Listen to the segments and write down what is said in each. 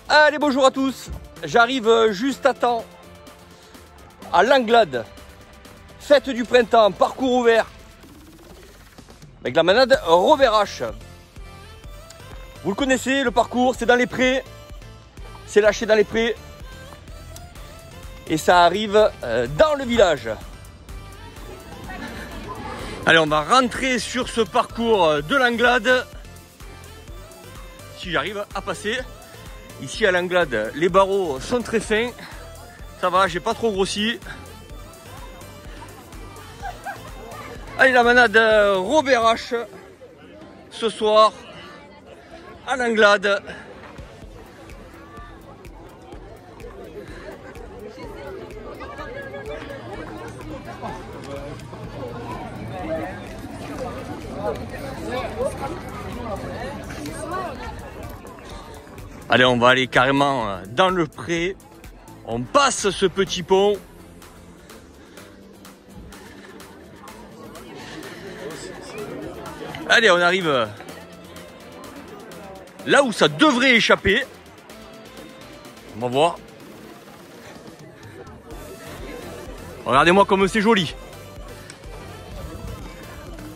Allez, bonjour à tous. J'arrive juste à temps à Langlade. Fête du printemps, parcours ouvert. Avec la manade Robert H. Vous le connaissez, le parcours, c'est dans les prés. C'est lâché dans les prés. Et ça arrive dans le village. Allez, on va rentrer sur ce parcours de Langlade. Si j'arrive à passer. Ici à Langlade, les barreaux sont très fins. Ça va, j'ai pas trop grossi. Allez, la manade Robert H. Ce soir à Langlade. Allez, on va aller carrément dans le pré. On passe ce petit pont. Allez, on arrive là où ça devrait échapper. On va voir. Regardez-moi comme c'est joli.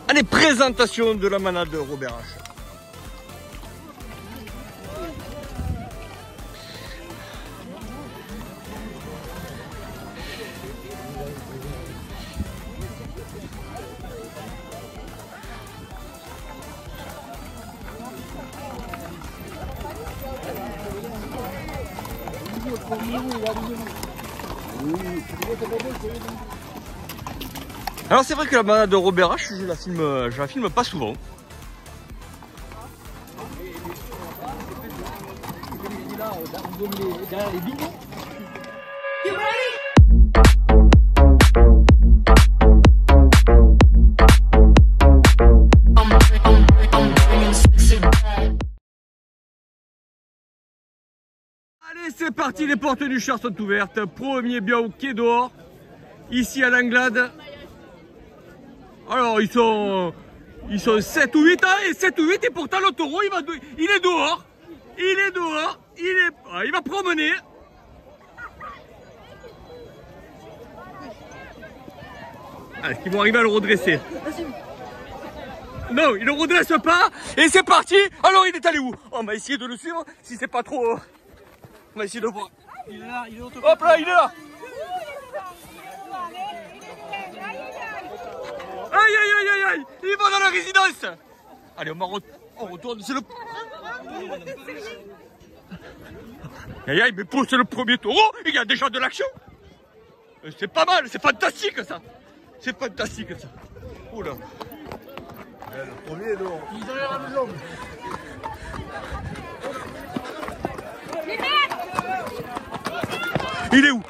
Allez, présentation de la manade Robert H. Alors c'est vrai que la manade de Robert H, je la filme pas souvent. Allez, c'est parti, les portes du char sont ouvertes. Premier bien qui est dehors, ici à Langlade. Alors, ils sont 7 ou 8, hein, et 7 ou 8, et pourtant le taureau, il est dehors. Il est dehors, il va promener. Est-ce qu'ils vont arriver à le redresser? Non, il ne redresse pas, et c'est parti. Alors, il est allé où? On va essayer de le suivre, si c'est pas trop... On va essayer de voir. Il est là, il est hop là, il est là. Aïe aïe aïe aïe aïe. Il va dans la résidence. Allez, on retourne, c'est le... Aïe aïe, mais pour c'est le premier taureau, il y a déjà de l'action. C'est pas mal, c'est fantastique ça. C'est fantastique ça. Oula. Le premier, non. Il est derrière l'homme. Il est où?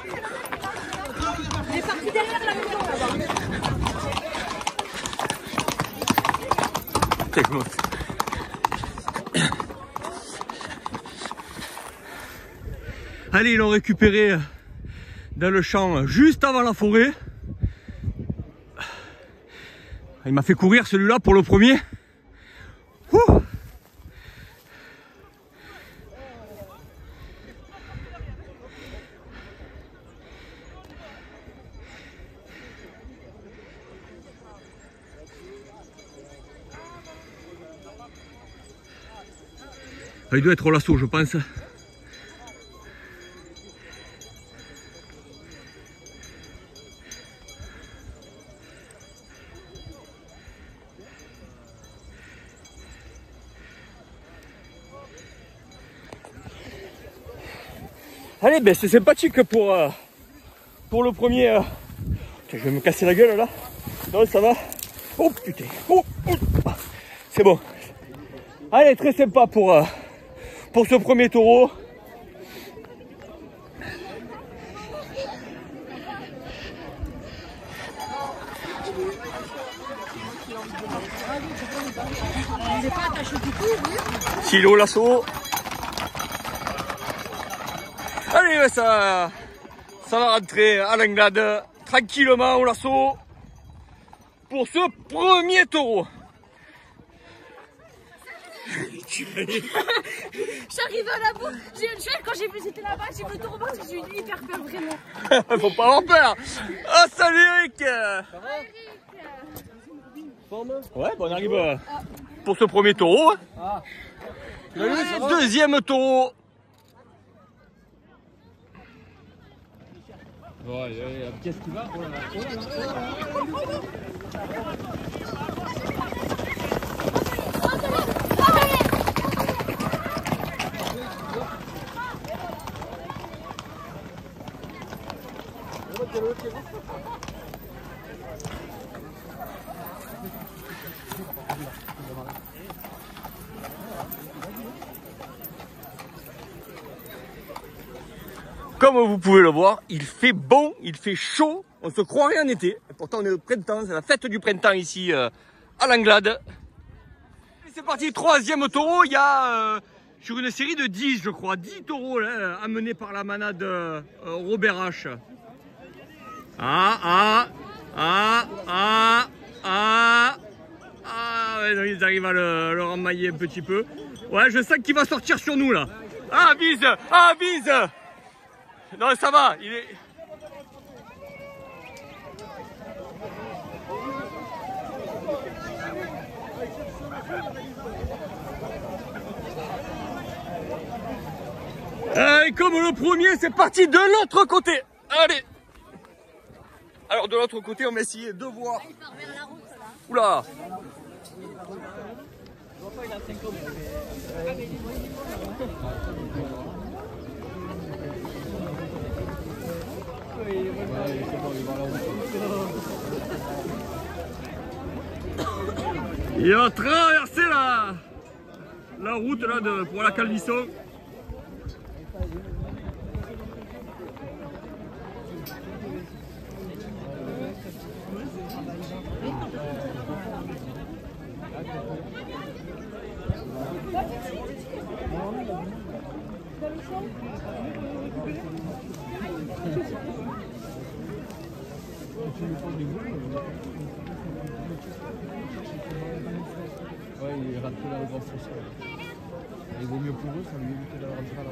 Il est parti derrière la maison là-bas. Allez, ils l'ont récupéré dans le champ juste avant la forêt. Il m'a fait courir celui-là pour le premier. Ouh. Il doit être au lasso, je pense. Allez, ben c'est sympathique pour le premier. Je vais me casser la gueule là. Non, ça va. Oh putain. Oh, oh. C'est bon. Allez, très sympa pour ce premier taureau. Il n'est pas attaché du tout, oui. S'il est au lasso. Allez, ça va rentrer à Langlade tranquillement au lasso pour ce premier taureau. J'arrive à la boue. Quand j'ai vu c'était là-bas, j'ai vu le taureau parce que j'ai eu hyper peur vraiment. Faut pas avoir peur. Oh salut Eric. Ça va, Ouais, bon, on arrive pour ce premier taureau. Deuxième taureau. Qu'est-ce qui va? Comme vous pouvez le voir, il fait bon, il fait chaud, on se croirait en été. Et pourtant on est au printemps, c'est la fête du printemps ici à l'Anglade. C'est parti, troisième taureau, il y a sur une série de 10 je crois, 10 taureaux là, amenés par la manade Robert H. Ouais, ils arrivent à le remailler un petit peu. Ouais, je sens qu'il va sortir sur nous là. Ah, vise. Non, ça va, il est... Et comme le premier, c'est parti de l'autre côté. Allez. Alors de l'autre côté, on va essayer de voir. Oula. Il va traverser la route là pour la Calvisson. Ouais, il rate là le grand sens. Il vaut mieux pour eux, ça lui évite de rentrer à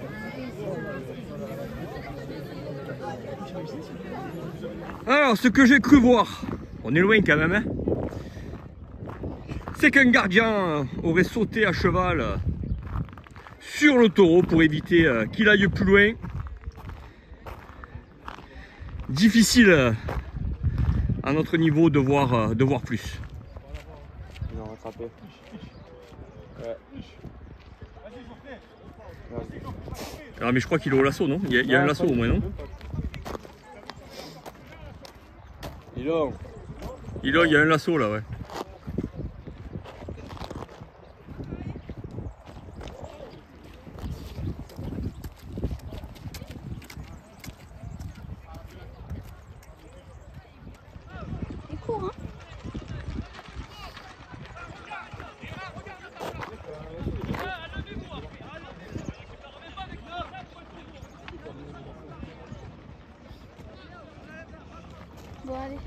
la Alors, ce que j'ai cru voir, on est loin quand même, hein, c'est qu'un gardien aurait sauté à cheval sur le taureau pour éviter qu'il aille plus loin. Difficile à notre niveau de voir plus. Ils ont rattrapé. Ouais. Ah mais je crois qu'il est au lasso, non? Il y a un lasso au moins, non? Il y a un lasso là, ouais. Il court, hein. Bon allez.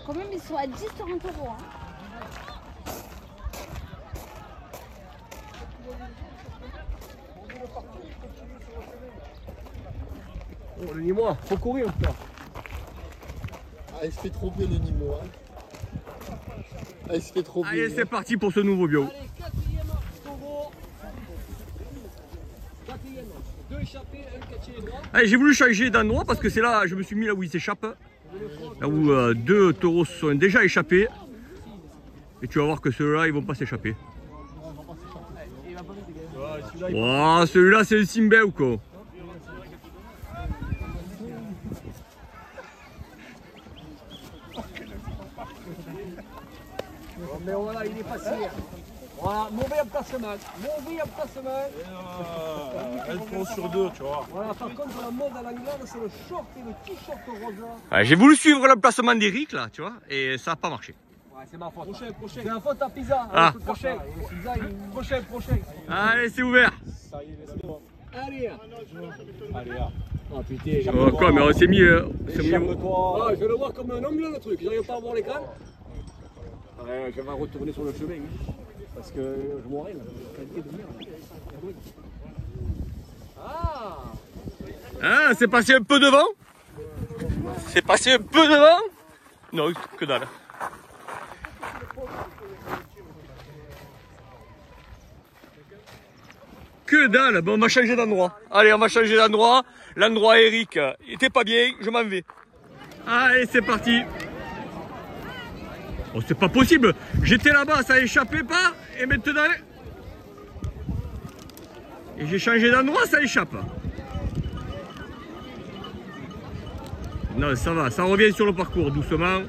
Quand même ils sont à 10 sur un taureau. Hein. Oh le Nîmois, faut courir frère. Ah, il se fait trop bien le Nîmois. Ah, il se fait trop bien. Allez c'est parti pour ce nouveau bio. Allez, quatrième taureau. Quatrième. 2 échappés, un catché droit. Allez, j'ai voulu changer d'endroit parce que c'est là, je me suis mis là où il s'échappe. Là où 2 taureaux sont déjà échappés. Et tu vas voir que ceux-là, ils vont pas s'échapper. Oh, celui-là, c'est le Simba ou quoi? Mais voilà, il est passé. Voilà, mauvais emplacement. Mauvais emplacement. Un point sur 2, tu vois. Voilà, par contre, la mode à l'Anglade, c'est le short et le t-shirt rose là. Ouais, j'ai voulu suivre l'emplacement d'Eric là, tu vois, et ça n'a pas marché. Ouais, c'est ma faute. Prochain. C'est la faute à Pisa. Ah. Prochain. Prochain. Allez, c'est ouvert. Ça y est, c'est bon. Allez. Allez, là. Oh putain. Oh, quoi, mais on s'est mis. Ah, je vais le voir comme un angle le truc. J'arrive pas à voir l'écran. Ouais, je vais retourner sur le chemin. Parce que je mourrais là, qualité de merde. Ah, c'est passé un peu devant. C'est passé un peu devant. Non, que dalle. Que dalle. Bon, on va changer d'endroit. Allez, on va changer d'endroit. L'endroit Eric était pas bien, je m'en vais. Allez, c'est parti. Oh, c'est pas possible. J'étais là-bas, ça échappait pas. Et maintenant... Et j'ai changé d'endroit, ça échappe. Non, ça va, ça revient sur le parcours, doucement.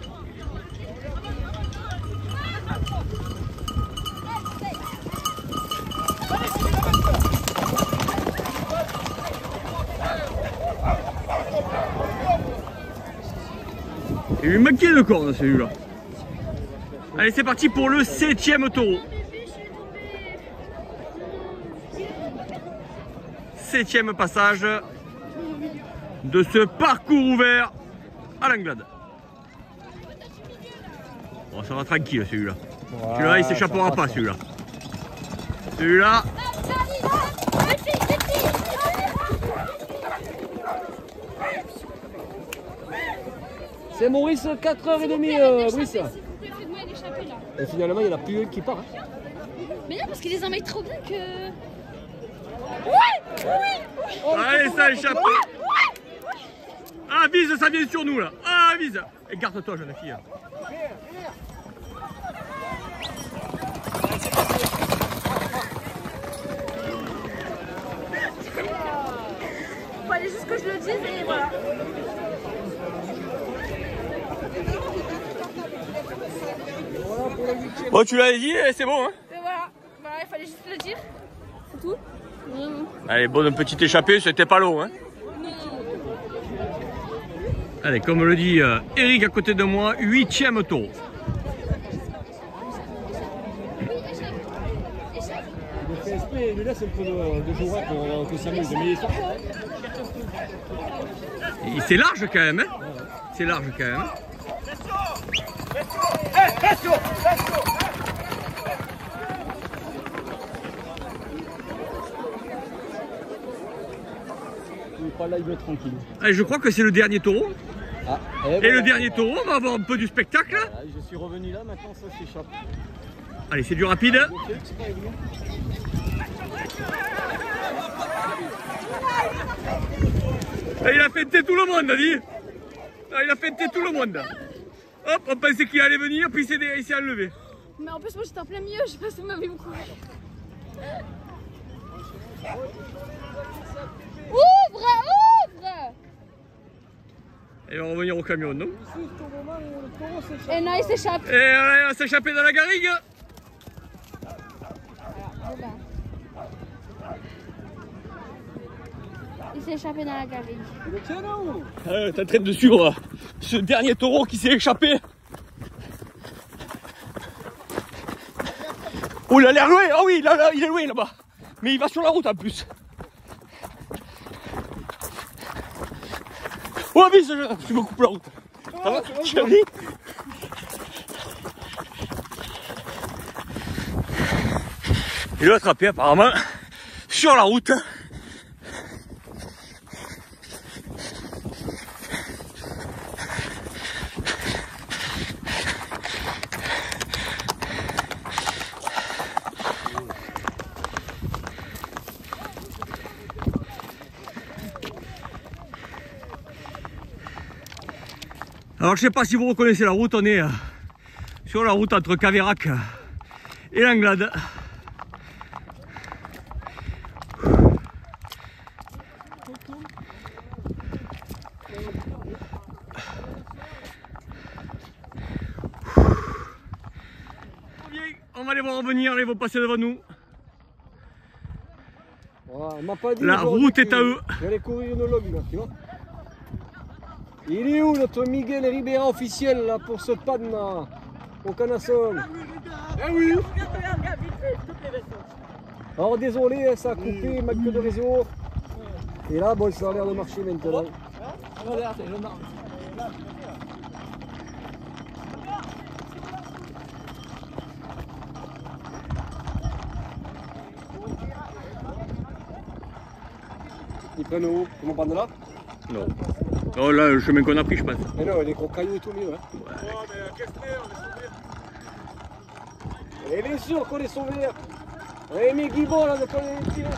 Il lui manquait de cornes celui-là. Allez, c'est parti pour le 7e taureau. 7e passage de ce parcours ouvert à l'Anglade. Bon, ça va tranquille celui-là. Voilà, celui-là, il s'échappera pas celui-là. Celui-là. C'est Maurice, 4h30, Brice. Et finalement, il n'y en a plus un qui part. Hein. Mais non, parce qu'il les emmène trop bien que... Allez, ça échappe. Ah, vise, ça vient sur nous là. Ah, vise. Écarte-toi, jeune fille. Fallait juste que je le dise et voilà. Bon, tu l'as dit, c'est bon, hein? Et voilà, il fallait juste le dire. C'est tout. Allez, bonne petite échappée, c'était pas long, hein? Allez, comme le dit Eric à côté de moi, 8e taureau. Il fait exprès, il lui laisse un peu de jouer pour que ça s'amuse. Mais c'est large quand même, hein? C'est large quand même. Là, il doit être tranquille. Allez, je crois que c'est le dernier taureau. Ah, et voilà. le dernier taureau, on va avoir un peu du spectacle. Ah, je suis revenu là, maintenant ça s'échappe. Allez, c'est du rapide. Et il a feinté tout le monde, a dit. Ah, il a feinté tout le monde. Hop, on pensait qu'il allait venir, puis il s'est enlevé. Mais en plus, moi j'étais en plein milieu, je sais pas si vous m'avez beaucoup. Ouvre, ouvre! Et il va revenir au camion, non? Et non, il s'échappe. Et allez, on va s'échapper dans la garrigue. Il s'est échappé dans la garrigue. T'es en train de suivre ce dernier taureau qui s'est échappé. Oh, il a l'air loin. Ah oui, là, il est loin là-bas. Mais il va sur la route en plus. Oh, vite, je me coupe la route. Ça va, chérie? Il l'a attrapé apparemment sur la route. Alors je sais pas si vous reconnaissez la route, on est sur la route entre Caveyrac et l'Anglade. On va les voir revenir, ils vont passer devant nous. Voilà, on m'a pas dit la route est à eux. J'allais courir une longue là, tu vois. Il est où notre Miguel Ribera officiel là pour ce panne là au Canasson? Ah oui. Alors désolé, ça a coupé, manque de réseau. Et là, bon, ça a l'air de marcher maintenant. Ils prennent où? Ils vont prendre là? Non. Non, là, le chemin qu'on a pris, je pense. Mais non, les gros cailloux et tout mieux. Hein. Oh, mais qu'est-ce que c'est? On est sauvés. Et bien sûr qu'on est sauvés. On a mis Guibon là, de pas les tirer.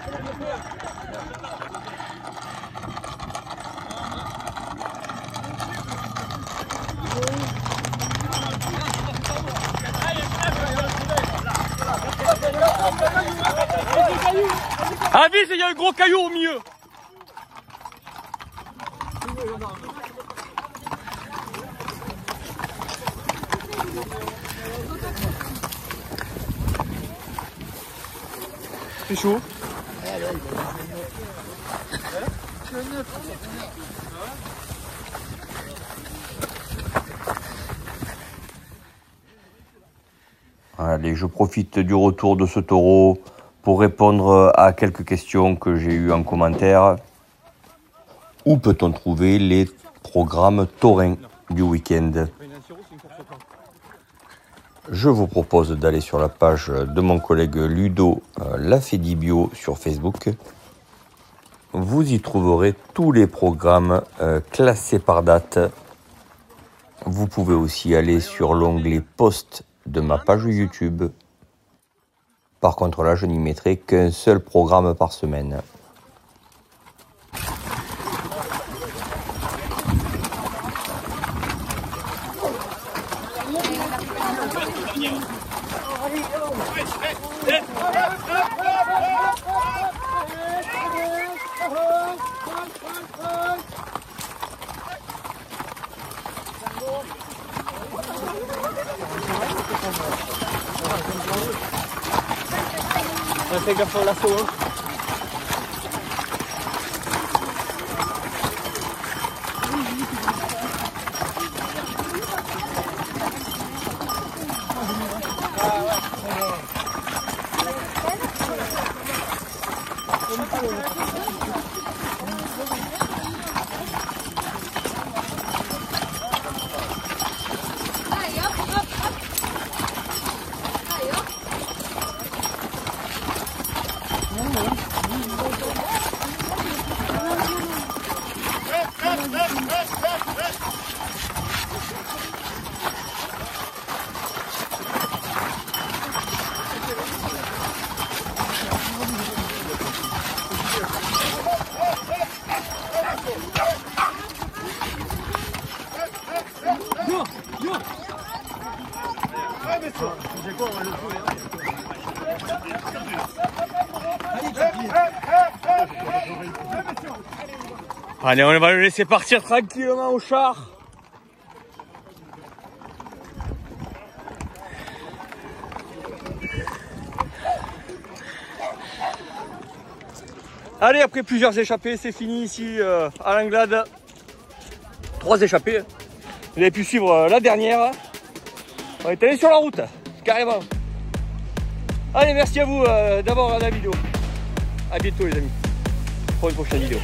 Ah vite, il y a un gros caillou au milieu. C'est chaud. Allez, je profite du retour de ce taureau pour répondre à quelques questions que j'ai eues en commentaire. Où peut-on trouver les programmes taurins du week-end? Je vous propose d'aller sur la page de mon collègue Ludo Lafedibio sur Facebook. Vous y trouverez tous les programmes classés par date. Vous pouvez aussi aller sur l'onglet post de ma page YouTube. Par contre là, je n'y mettrai qu'un seul programme par semaine. Fais gaffe au lasso. Hein. Allez, on va le laisser partir tranquillement au char. Allez, après plusieurs échappées, c'est fini ici à l'Anglade. 3 échappées. Vous avez pu suivre la dernière. On est allé sur la route, carrément. Allez, merci à vous d'avoir regardé la vidéo. À bientôt les amis, pour une prochaine vidéo.